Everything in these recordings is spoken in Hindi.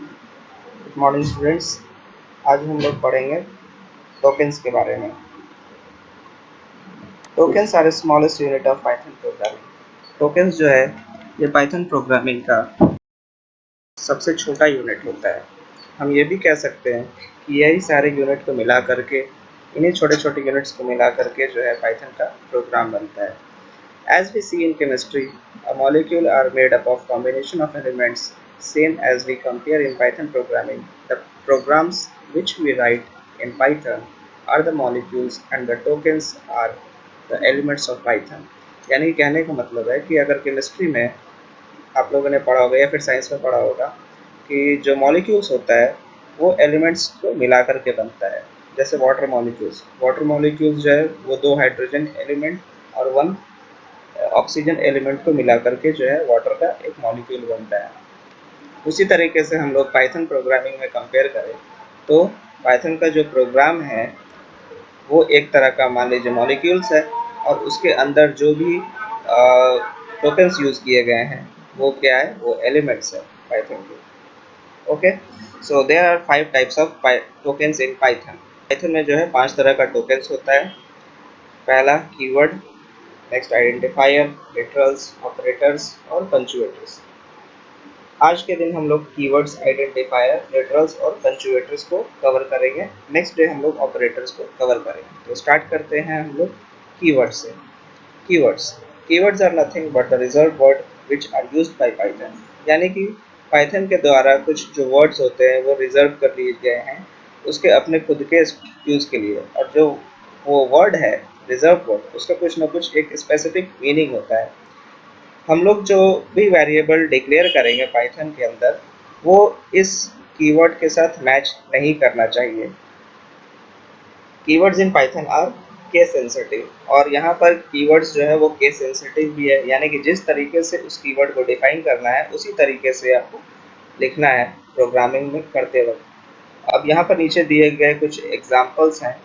Good morning students. आज हम लोग पढ़ेंगे टोकन्स के बारे में। Tokens are smallest unit of Python programming. Tokens जो है ये पाइथन प्रोग्रामिंग का सबसे छोटा यूनिट होता है। हम ये भी कह सकते हैं कि यही सारे यूनिट को मिला करके, इन्हीं छोटे छोटे यूनिट्स को मिला करके जो है पाइथन का प्रोग्राम बनता है। As we see in chemistry, a molecule are made up of combination of elements, same as we compare in Python programming. The programs which we write in Python are the molecules and the tokens are the elements of Python. यानी कहने का मतलब है कि अगर केमिस्ट्री में आप लोगों ने पढ़ा होगा या फिर साइंस में पढ़ा होगा कि जो मॉलिक्यूल्स होता है वो एलिमेंट्स को मिला करके बनता है। जैसे वाटर मॉलिक्यूल्स जो है वो 2 हाइड्रोजन एलिमेंट और 1 ऑक्सीजन एलिमेंट को मिला करके जो है वाटर का एक मॉलिक्यूल बनता है। उसी तरीके से हम लोग पाइथन प्रोग्रामिंग में कंपेयर करें तो पाइथन का जो प्रोग्राम है वो एक तरह का मान लीजिए मॉलिक्यूल्स है और उसके अंदर जो भी टोकन्स यूज़ किए गए हैं वो क्या है, वो एलिमेंट्स है पाइथन के। Okay, so there are 5 types of tokens in Python. Python में जो है 5 तरह का टोकन्स होता है। पहला keyword, next identifier, literals, operators और पंक्चुएटर्स। आज के दिन हम लोग कीवर्ड्स, आइडेंटिफायर, लिटरल्स और पंक्चुएटर्स को कवर करेंगे। नेक्स्ट डे हम लोग ऑपरेटर्स को कवर करेंगे। तो स्टार्ट करते हैं हम लोग कीवर्ड से। Keywords keywords are nothing but the reserve word which are used by Python. यानी कि पाइथन के द्वारा कुछ जो वर्ड्स होते हैं वो रिजर्व कर लिए गए हैं उसके अपने खुद के यूज़ के लिए, और जो वो वर्ड है रिजर्व वर्ड उसका कुछ ना कुछ एक स्पेसिफिक मीनिंग होता है। हम लोग जो भी वेरिएबल डिक्लेयर करेंगे पाइथन के अंदर वो इस कीवर्ड के साथ मैच नहीं करना चाहिए। Keywords in Python are case sensitive, और यहाँ पर कीवर्ड्स जो है वो केस सेंसिटिव भी है, यानी कि जिस तरीके से उस कीवर्ड को डिफाइन करना है उसी तरीके से आपको लिखना है प्रोग्रामिंग में करते वक्त। अब यहाँ पर नीचे दिए गए कुछ एग्जांपल्स हैं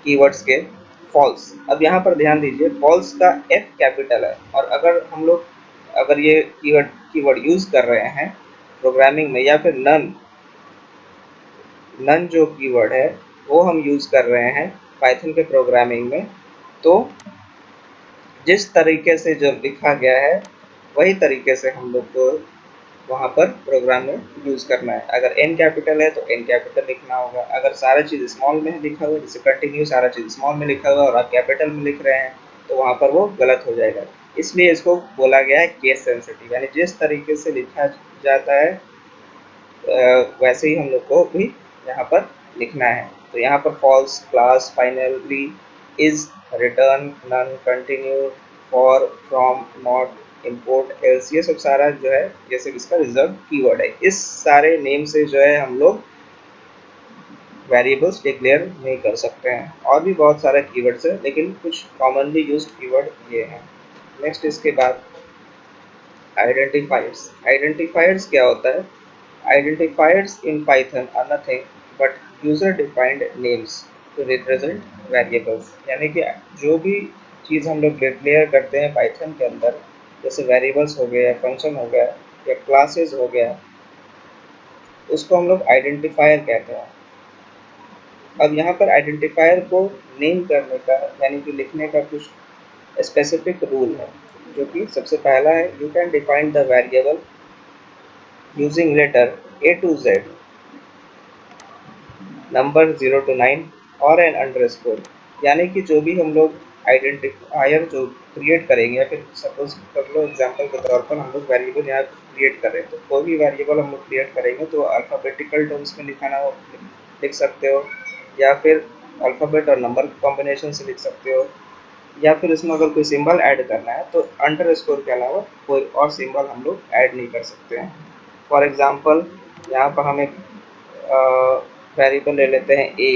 कीवर्ड्स के। फॉल्स, अब यहाँ पर ध्यान दीजिए, फॉल्स का एफ कैपिटल है, और अगर ये कीवर्ड यूज़ कर रहे हैं प्रोग्रामिंग में, या फिर नन जो कीवर्ड है वो हम यूज़ कर रहे हैं पाइथन के प्रोग्रामिंग में, तो जिस तरीके से जो लिखा गया है वही तरीके से हम लोग को वहाँ पर प्रोग्राम में यूज़ करना है। अगर एन कैपिटल है तो एन कैपिटल लिखना होगा। अगर सारा चीज़ स्मॉल में लिखा हुआ है, जैसे कंटिन्यू सारा चीज़ स्मॉल में लिखा हुआ है और आप कैपिटल में लिख रहे हैं तो वहाँ पर वो गलत हो जाएगा। इसलिए इसको बोला गया है केस सेंसिटिव, यानी जिस तरीके से लिखा जाता है वैसे ही हम लोग को भी यहाँ पर लिखना है। तो यहाँ पर false, class, finally, is, return, none, continue, for, from, not, import, else, ये सब सारा जो है ये सब इसका रिजर्व कीवर्ड है। इस सारे नेम से जो है हम लोग वेरिएबल्स डिक्लेयर नहीं कर सकते हैं। और भी बहुत सारे कीवर्ड्स है लेकिन कुछ कॉमनली यूज्ड कीवर्ड ये हैं। नेक्स्ट इसके बाद आइडेंटिफायर्स। आइडेंटिफायर्स क्या होता है? Identifiers in Python are nothing but user-defined names to represent variables। यानी कि जो भी चीज़ हम लोग डिक्लेयर करते हैं पाइथन के अंदर, जैसे वेरिएबल्स हो गया, फंक्शन हो गया या क्लासेस हो गया, उसको हम लोग आइडेंटिफायर कहते हैं। अब यहाँ पर आइडेंटिफायर को नेम करने का यानी कि लिखने का कुछ स्पेसिफिक रूल है, जो कि सबसे पहला है, you can define the variable using letter A to Z, number 0 to 9 और एन अंडरस्कोर। यानी कि जो भी हम लोग आइडेंटिफायर जो क्रिएट करेंगे, या फिर सपोज कर लो एग्जांपल के तौर पर हम लोग वेरिएबल यहाँ क्रिएट कर रहे हैं, तो कोई भी वेरिएबल हम लोग क्रिएट करेंगे तो अल्फ़ाबेटिकल टर्म्स में लिखाना हो लिख सकते हो, या फिर अल्फ़ाबेट और नंबर कॉम्बिनेशन से लिख सकते हो, या फिर इसमें अगर कोई सिंबल ऐड करना है तो अंडरस्कोर के अलावा कोई और सिंबल हम लोग ऐड नहीं कर सकते हैं। फॉर एग्जांपल यहाँ पर हम एक वेरिएबल ले लेते हैं a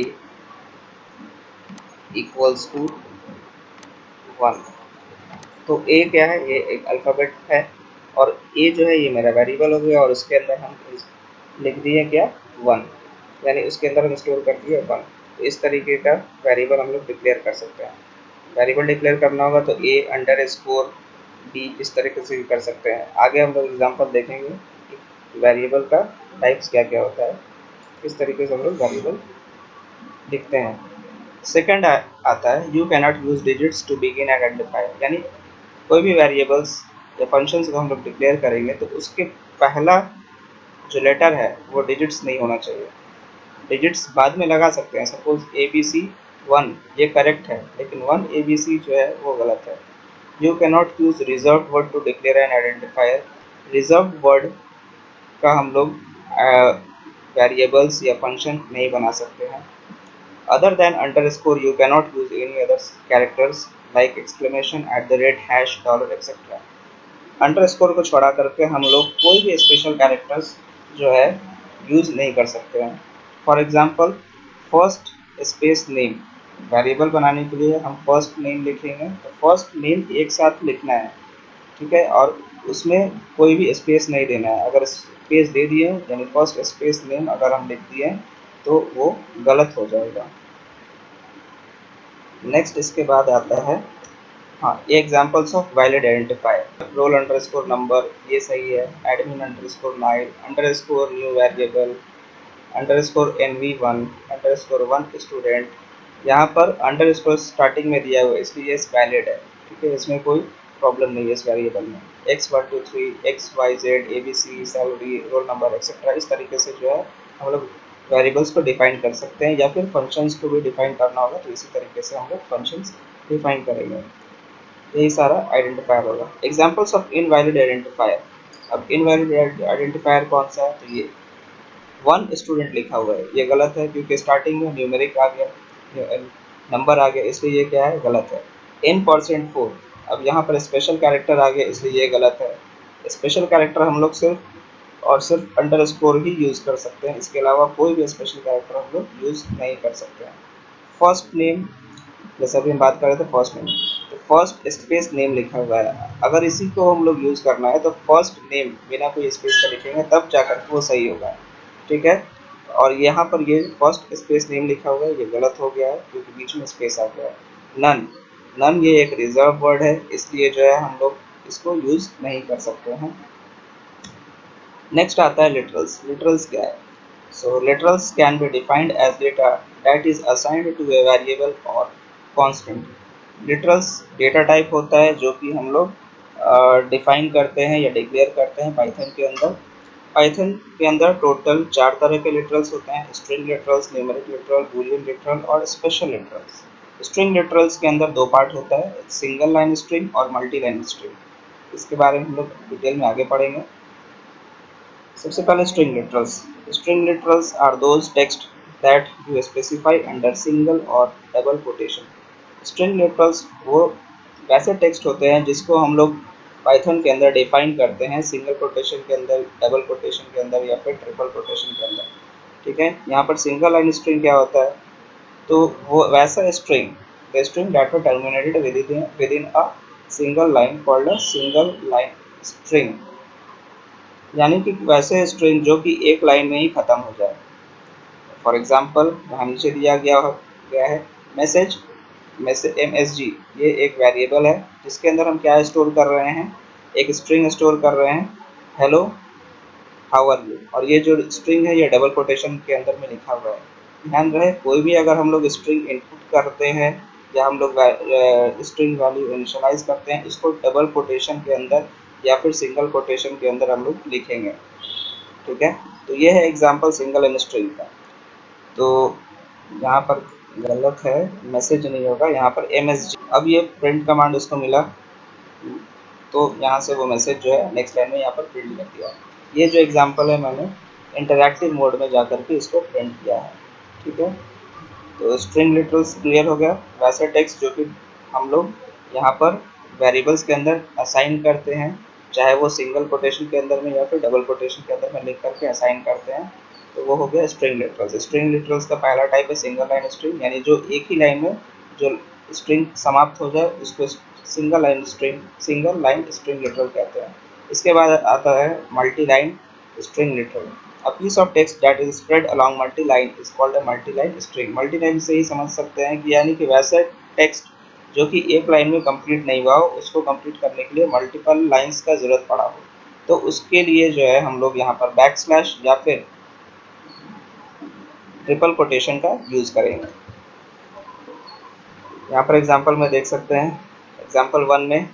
इक्वल्स टू 1। तो a क्या है? ये एक अल्फ़ाबेट है, और a जो है ये मेरा वेरिएबल हो गया, और उसके अंदर हम लिख दिए क्या? 1, यानी उसके अंदर हम स्टोर कर दिए 1। तो इस तरीके का वेरिएबल हम लोग डिक्लेयर कर सकते हैं। वेरिएबल डिक्लेयर करना होगा तो a अंडरस्कोर b इस तरीके से भी कर सकते हैं। आगे हम लोग एग्जांपल देखेंगे कि वेरिएबल का टाइप्स क्या क्या होता है, इस तरीके से हम लोग वेरिएबल लिखते हैं। सेकंड आता है you cannot use digits to begin identifier, यानी कोई भी वेरिएबल्स या फंक्शंस को हम लोग डिक्लेयर करेंगे तो उसके पहला जो लेटर है वो डिजिट्स नहीं होना चाहिए। डिजिट्स बाद में लगा सकते हैं, सपोज ABC 1 ये करेक्ट है, लेकिन 1 ABC जो है वो गलत है। You cannot use reserve word to declare an identifier, reserve word का हम लोग वेरिएबल्स या फंक्शन नहीं बना सकते हैं। Other than underscore you cannot use any other characters like exclamation, at the rate, hash, dollar etcetera. Underscore को छोड़ा करके हम लोग कोई भी स्पेशल कैरेक्टर्स जो है यूज नहीं कर सकते हैं। For example first space name, variable बनाने के लिए हम फर्स्ट नेम लिखेंगे तो फर्स्ट नेम एक साथ लिखना है, ठीक है, और उसमें कोई भी स्पेस नहीं देना है। अगर स्पेस दे दिए यानी फर्स्ट स्पेस नेम अगर हम लिख दिए तो वो गलत हो जाएगा। नेक्स्ट इसके बाद आता है हाँ ये examples of valid identifier, roll underscore number ये सही है, admin underscore Nile underscore new variable underscore NV1 underscore 1 student. यहाँ पर अंडरस्कोर स्टार्टिंग में दिया हुआ है इसलिए ये वैलिड है, ठीक है, इसमें कोई प्रॉब्लम नहीं है इस वेरिएबल में। X123 XYZ ABC salary roll number etcetera, इस तरीके से जो है हम लोग वेरिएबल्स को डिफाइन कर सकते हैं, या फिर फंक्शंस को भी डिफाइन करना होगा तो इसी तरीके से हम लोग फंक्शंस डिफाइन करेंगे। यही सारा आइडेंटिफायर होगा। एग्जाम्पल्स ऑफ इनवैलिड आइडेंटिफायर, अब इनवैलिड आइडेंटिफायर कौन सा है, तो ये 1 स्टूडेंट लिखा हुआ है ये गलत है क्योंकि स्टार्टिंग में न्यूमेरिक आ गया, नंबर आ गया, इसलिए ये क्या है गलत है। N%4, अब यहाँ पर स्पेशल कैरेक्टर आ गया इसलिए ये गलत है। स्पेशल कैरेक्टर हम लोग सिर्फ और सिर्फ अंडरस्कोर ही यूज़ कर सकते हैं, इसके अलावा कोई भी स्पेशल कैरेक्टर हम लोग यूज़ नहीं कर सकते हैं। फर्स्ट नेम, जैसे अभी हम बात कर रहे थे फर्स्ट नेम, तो फर्स्ट स्पेस नेम लिखा हुआ है, अगर इसी को हम लोग यूज़ करना है तो फर्स्ट नेम बिना कोई स्पेस का लिखेंगे तब जाकर वो सही होगा, ठीक है। और यहाँ पर ये फर्स्ट स्पेस नेम लिखा हुआ है ये गलत हो गया है क्योंकि बीच में स्पेस आ गया है। नन, नन ये एक रिजर्व वर्ड है इसलिए जो है हम लोग इसको यूज़ नहीं कर सकते हैं। नेक्स्ट आता है लिटरल्स। लिटरल्स क्या है, so literals can be defined as data that is assigned to a variable or constant। literals data type होता है जो कि हम लोग डिफाइन करते हैं या डिक्लेयर करते हैं पाइथन के अंदर। पाइथन के अंदर टोटल 4 तरह के लिटरल्स होते हैं, string literals, numeric literal, Boolean literal और स्पेशल लिटरल्स। स्ट्रिंग लिटरल्स के अंदर दो पार्ट होता है, सिंगल लाइन स्ट्रिंग और मल्टी लाइन स्ट्रिंग। इसके बारे में हम लोग डिटेल में आगे पढ़ेंगे। सबसे पहले string literals. String literals are those text that you specify under single और डबल कोटेशन। स्ट्रिंग लिटरल्स वो वैसे टेक्स्ट होते हैं जिसको हम लोग पाइथन के अंदर डिफाइन करते हैं सिंगल कोटेशन के अंदर, डबल कोटेशन के अंदर या फिर ट्रिपल कोटेशन के अंदर, ठीक है। यहाँ पर सिंगल लाइन स्ट्रिंग क्या होता है, तो वो वैसा string, the string that were terminated with in a single line called a single line string, यानी कि वैसे स्ट्रिंग जो कि एक लाइन में ही ख़त्म हो जाए। फॉर एग्जांपल यहाँ नीचे दिया गया है मैसेज, MSG, ये एक वेरिएबल है जिसके अंदर हम क्या स्टोर कर रहे हैं, एक स्ट्रिंग स्टोर कर रहे हैं, हेलो हाउ आर यू, और ये जो स्ट्रिंग है ये डबल कोटेशन के अंदर में लिखा हुआ है। ध्यान रहे कोई भी अगर हम लोग स्ट्रिंग इनपुट करते हैं या हम लोग स्ट्रिंग वैल्यू इनिशियलाइज करते हैं, इसको डबल कोटेशन के अंदर या फिर सिंगल कोटेशन के अंदर हम लोग लिखेंगे, ठीक है। तो ये है एग्जांपल सिंगल लाइन स्ट्रिंग का। तो यहाँ पर गलत है, मैसेज नहीं होगा, यहाँ पर MSG। अब ये प्रिंट कमांड उसको मिला तो यहाँ से वो मैसेज जो है नेक्स्ट लाइन में यहाँ पर प्रिंट कर दिया। ये जो एग्जांपल है मैंने इंटरैक्टिव मोड में जाकर के इसको प्रिंट किया है, ठीक है। तो स्ट्रिंग लिटरल्स क्लियर हो गया, वैसे टेक्स्ट जो कि हम लोग यहाँ पर वेरिएबल्स के अंदर असाइन करते हैं, चाहे वो सिंगल कोटेशन के अंदर में या फिर डबल कोटेशन के अंदर में लिख करके असाइन करते हैं, तो वो हो गया स्ट्रिंग लिटरल्स। स्ट्रिंग लिटरल्स का पहला टाइप है सिंगल लाइन स्ट्रिंग, यानी जो एक ही लाइन में जो स्ट्रिंग समाप्त हो जाए उसको सिंगल लाइन स्ट्रिंग लिटरल कहते हैं। इसके बाद आता है multi line string literal. A piece of text that is spread along multi-line is called a multi-line string। multi-line से ही समझ सकते हैं कि यानी कि वैसे टेक्स्ट जो कि एक लाइन में कंप्लीट नहीं हुआ हो उसको कंप्लीट करने के लिए मल्टीपल लाइंस का ज़रूरत पड़ा हो, तो उसके लिए जो है हम लोग यहाँ पर बैकस्लैश या फिर ट्रिपल कोटेशन का यूज़ करेंगे। यहाँ पर एग्जांपल में देख सकते हैं, एग्जांपल 1 में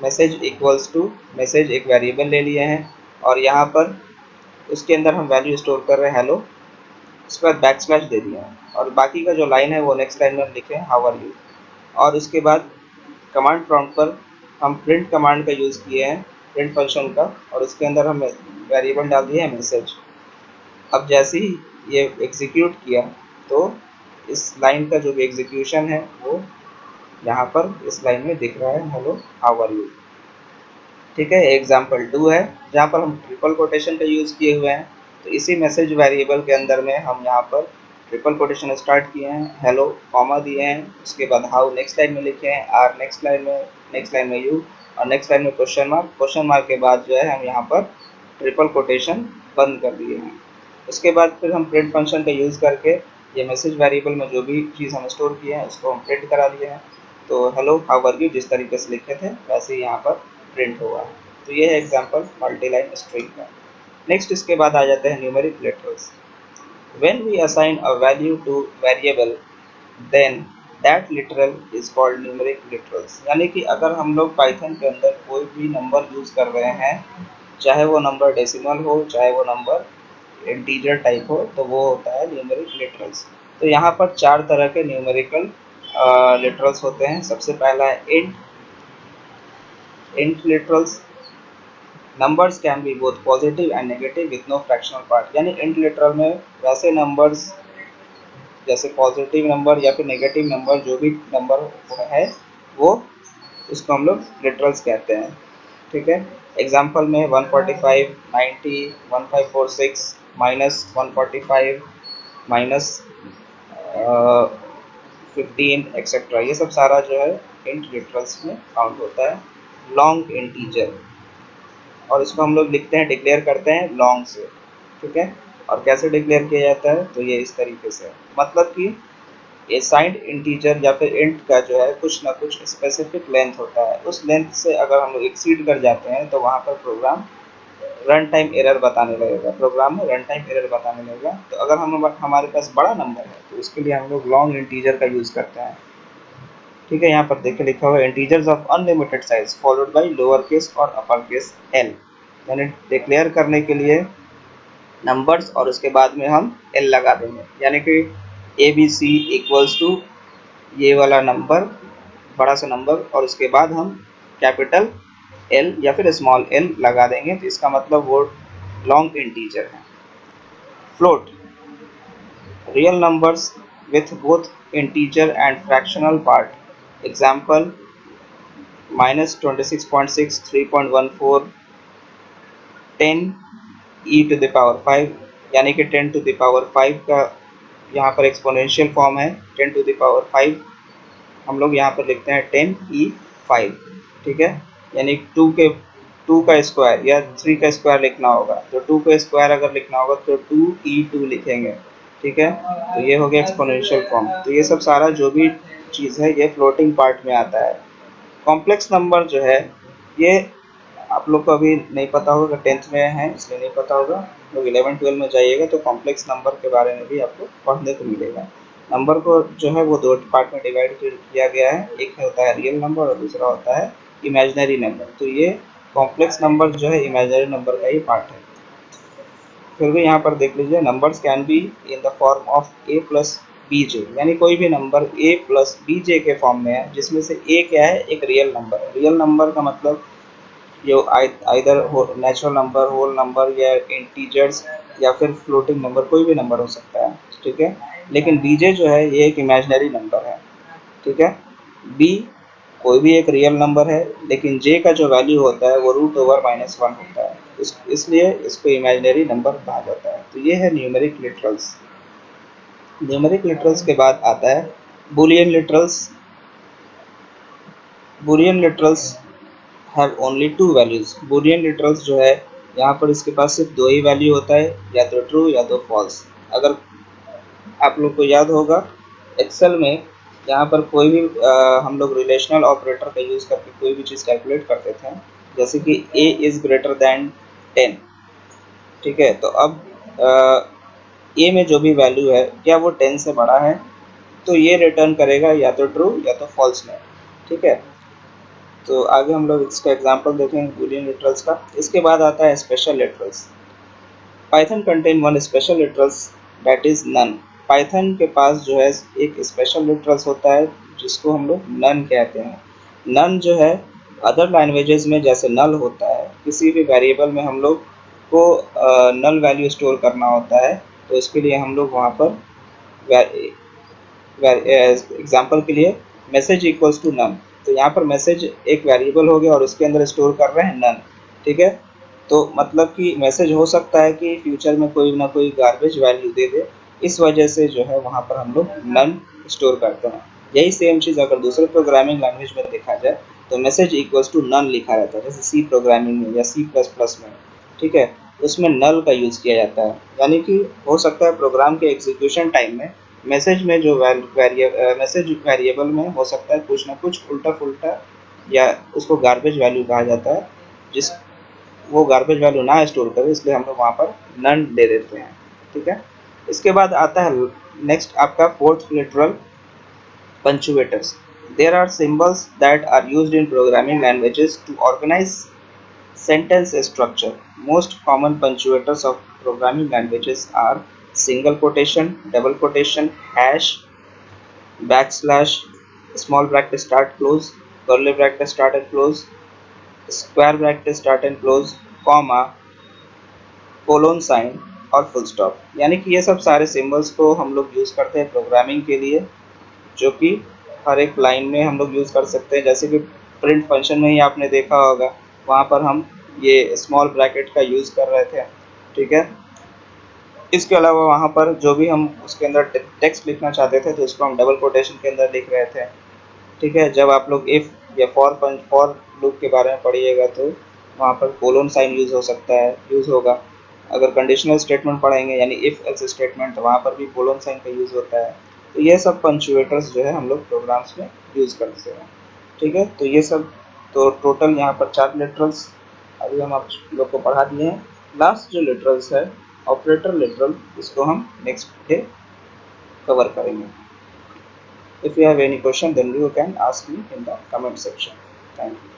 मैसेज इक्वल्स टू मैसेज एक वेरिएबल ले लिए हैं और यहाँ पर उसके अंदर हम वैल्यू स्टोर कर रहे हैं हेलो, उसके बाद बैकस्लैश दे दिया है और बाकी का जो लाइन है वो नेक्स्ट लाइन में हम लिखे हैं हाउ आर यू। और उसके बाद कमांड प्रॉम्प्ट पर हम प्रिंट कमांड का यूज़ किए हैं, प्रिंट फंक्शन का, और उसके अंदर हम वेरिएबल डाल दिए हैं मैसेज। अब जैसे ही ये एग्जीक्यूट किया तो इस लाइन का जो भी एग्जीक्यूशन है वो यहाँ पर इस लाइन में दिख रहा है हेलो हाउ आर यू। ठीक है, एग्जाम्पल 2 है जहाँ पर हम ट्रिपल कोटेशन का यूज़ किए हुए हैं। तो इसी मैसेज वेरिएबल के अंदर में हम यहाँ पर ट्रिपल कोटेशन स्टार्ट किए हैं, हेलो कॉमा दिए हैं, उसके बाद हाउ नेक्स्ट लाइन में लिखे हैं, आर नेक्स्ट लाइन में यू, और नेक्स्ट लाइन में क्वेश्चन मार्क के बाद जो है हम यहाँ पर ट्रिपल कोटेशन बंद कर दिए हैं। उसके बाद फिर हम प्रिंट फंक्शन का यूज़ करके ये मैसेज वेरिएबल में जो भी चीज़ हम स्टोर किए हैं उसको हम प्रिंट करा लिए हैं। तो हेलो हाउ आर यू जिस तरीके से लिखे थे वैसे ही यहाँ पर प्रिंट हुआ है। तो ये है एग्जांपल मल्टीलाइन स्ट्रिंग का। नेक्स्ट इसके बाद आ जाते हैं numeric literals. When we assign a value to variable then that literal is called numeric literals. यानी कि अगर हम लोग पाइथन के अंदर कोई भी नंबर यूज़ कर रहे हैं, चाहे वो नंबर डेसिमल हो चाहे वो नंबर इंटीजर टाइप हो, तो वो होता है न्यूमेरिक लिटरल्स। तो यहाँ पर 4 तरह के न्यूमेरिकल लिटरल्स होते हैं। सबसे पहला है int literals. Numbers can be both positive and negative with no fractional part. यानी इंट लिटरल में वैसे नंबर्स जैसे पॉजिटिव नंबर या फिर नेगेटिव नंबर जो भी नंबर है वो उसको हम लोग लिटरल्स कहते हैं। ठीक है, एग्जांपल में 145, 90, 1546, -145, माइनस 15 एक्सेट्रा, ये सब सारा जो है इंट लिटरल्स में काउंट होता है। लॉन्ग इंटीजर, और इसको हम लोग लिखते हैं डिक्लेयर करते हैं लॉन्ग से। ठीक है, और कैसे डिक्लेयर किया जाता है तो ये इस तरीके से, मतलब कि ये साइंड इंटीजर या फिर इंट का जो है कुछ ना कुछ स्पेसिफिक लेंथ होता है। उस लेंथ से अगर हम लोग एक्सीड कर जाते हैं तो वहाँ पर प्रोग्राम रन टाइम एरर बताने लगेगा, प्रोग्राम में रन टाइम एरर बताने लगेगा। तो अगर हमारे पास बड़ा नंबर है तो उसके लिए हम लोग लॉन्ग इंटीजर का यूज़ करते हैं। ठीक है, यहाँ पर देखिए लिखा हुआ है integers of unlimited size followed by lower case और अपर केस एल। यानी डिक्लेयर करने के लिए नंबर्स और उसके बाद में हम एल लगा देंगे, यानी कि A B C equals to ये वाला नंबर, बड़ा सा नंबर, और उसके बाद हम कैपिटल एल या फिर स्मॉल एल लगा देंगे। तो इसका मतलब वो लॉन्ग इंटीजर है। Float, real numbers with both integer and fractional part. Example -26.6, 3.14, 10 e to the power 5, यानी कि 10 टू द पावर 5 का यहाँ पर एक्सपोनेंशियल फॉर्म है 10 टू द पावर 5। हम लोग यहाँ पर लिखते हैं 10e5। ठीक है, यानी 2 का स्क्वायर या 3 का स्क्वायर लिखना होगा, तो 2 का स्क्वायर अगर लिखना होगा तो 2e2 लिखेंगे। ठीक है, तो ये हो गया एक्सपोनेंशियल फॉर्म। तो ये सब सारा जो भी चीज़ है ये फ्लोटिंग पार्ट में आता है। कॉम्प्लेक्स नंबर जो है ये आप लोग को अभी नहीं पता होगा, 10th में है इसलिए नहीं पता होगा। लोग 11-12 में जाइएगा तो कॉम्प्लेक्स नंबर के बारे में भी आपको पढ़ने को मिलेगा। नंबर को जो है वो 2 पार्ट में डिवाइड किया गया है, एक होता है रियल नंबर और दूसरा होता है इमेजिनरी नंबर। तो ये कॉम्प्लेक्स नंबर जो है इमेजिनरी नंबर का ही पार्ट है। फिर भी यहाँ पर देख लीजिए, numbers can be in the form of A plus B J, यानी कोई भी number A plus B J के फॉर्म में है, जिसमें से ए क्या है, एक रियल नंबर है। रियल नंबर का मतलब जो either natural number, whole number, या इंटीजर्स, या फिर फ्लोटिंग नंबर, कोई भी नंबर हो सकता है। ठीक है, लेकिन बीजे जो है ये एक इमेजिनरी नंबर है। ठीक है, बी कोई भी एक रियल नंबर है, लेकिन जे का जो वैल्यू होता है वो √/-1 होता है, इसलिए इसको इमेजिनरी नंबर कहा जाता है। तो ये है न्यूमेरिक लिटरल्स। न्यूमेरिक लिटरल्स के बाद आता है Boolean literals. Boolean literals have only 2 values. Boolean literals जो है यहाँ पर इसके पास सिर्फ 2 ही वैल्यू होता है, या तो ट्रू या तो फॉल्स। अगर आप लोग को याद होगा एक्सेल में यहाँ पर कोई भी हम लोग रिलेशनल ऑपरेटर का यूज़ करके कोई भी चीज़ कैलकुलेट करते थे, जैसे कि a इज ग्रेटर देन 10, ठीक है। तो अब a में जो भी वैल्यू है क्या वो 10 से बड़ा है, तो ये रिटर्न करेगा या तो ट्रू या तो फॉल्स में, ठीक है। तो आगे हम लोग इसका एग्जांपल देखेंगे बूलियन लिटरल्स का। इसके बाद आता है special literals. Python contain one special literals that is none. Python के पास जो है एक स्पेशल लिटरल्स होता है जिसको हम लोग नन कहते हैं। नन जो है अदर लैंग्वेजेस में जैसे नल होता है, किसी भी वेरिएबल में हम लोग को नल वैल्यू स्टोर करना होता है, तो इसके लिए हम लोग वहाँ पर एग्जाम्पल के लिए मैसेज इक्वल्स टू नन, तो यहाँ पर मैसेज एक वेरिएबल हो गया और उसके अंदर स्टोर कर रहे हैं नन, ठीक है। तो मतलब कि मैसेज हो सकता है कि फ्यूचर में कोई ना कोई गार्बेज वैल्यू दे दे, इस वजह से जो है वहाँ पर हम लोग नन स्टोर करते हैं। यही सेम चीज़ अगर दूसरे प्रोग्रामिंग लैंग्वेज में देखा जाए तो मैसेज इक्वल्स टू नन लिखा रहता है, जैसे सी प्रोग्रामिंग में या सी प्लस प्लस में, ठीक है। उसमें नल का यूज़ किया जाता है, यानी कि हो सकता है प्रोग्राम के एग्जीक्यूशन टाइम में मैसेज में जो मैसेज वेरिएबल में हो सकता है कुछ ना कुछ उल्टा पुल्टा, या उसको गार्बेज वैल्यू कहा जाता है, जिस वो गार्बेज वैल्यू ना स्टोर करे, इसलिए हम लोग वहाँ पर नन दे देते हैं, ठीक है। इसके बाद आता है नेक्स्ट आपका fourth literal, punctuators. There are symbols that are used in programming languages to organize sentence structure. Most common punctuators of programming languages are single quotation, double quotation, hash, backslash, small bracket start close, curly bracket start and close, square bracket start and close, comma, colon sign और फुल स्टॉप। यानी कि ये सब सारे सिंबल्स को हम लोग यूज़ करते हैं प्रोग्रामिंग के लिए, जो कि हर एक लाइन में हम लोग यूज़ कर सकते हैं। जैसे कि प्रिंट फंक्शन में ही आपने देखा होगा, वहाँ पर हम ये स्मॉल ब्रैकेट का यूज़ कर रहे थे, ठीक है। इसके अलावा वहाँ पर जो भी हम उसके अंदर टेक्स्ट लिखना चाहते थे तो उसको हम डबल कोटेशन के अंदर लिख रहे थे, ठीक है। जब आप लोग इफ़ या फॉर लूप के बारे में पढ़िएगा तो वहाँ पर कोलोन साइन यूज़ होगा। अगर कंडीशनल स्टेटमेंट पढ़ेंगे यानी इफ़ एल्स स्टेटमेंट, तो वहाँ पर भी कोलोन साइन का यूज़ होता है। तो ये सब पंक्चुएटर्स जो है हम लोग प्रोग्राम्स में यूज़ करते हैं, ठीक है। तो ये सब तो टोटल यहाँ पर 4 लिटरल्स अभी हम आप लोग को पढ़ा दिए हैं। लास्ट जो लिटरल्स है ऑपरेटर लिटरल, इसको हम नेक्स्ट डे कवर करेंगे। If you have any question, then you can ask me in the comment section. Thank you.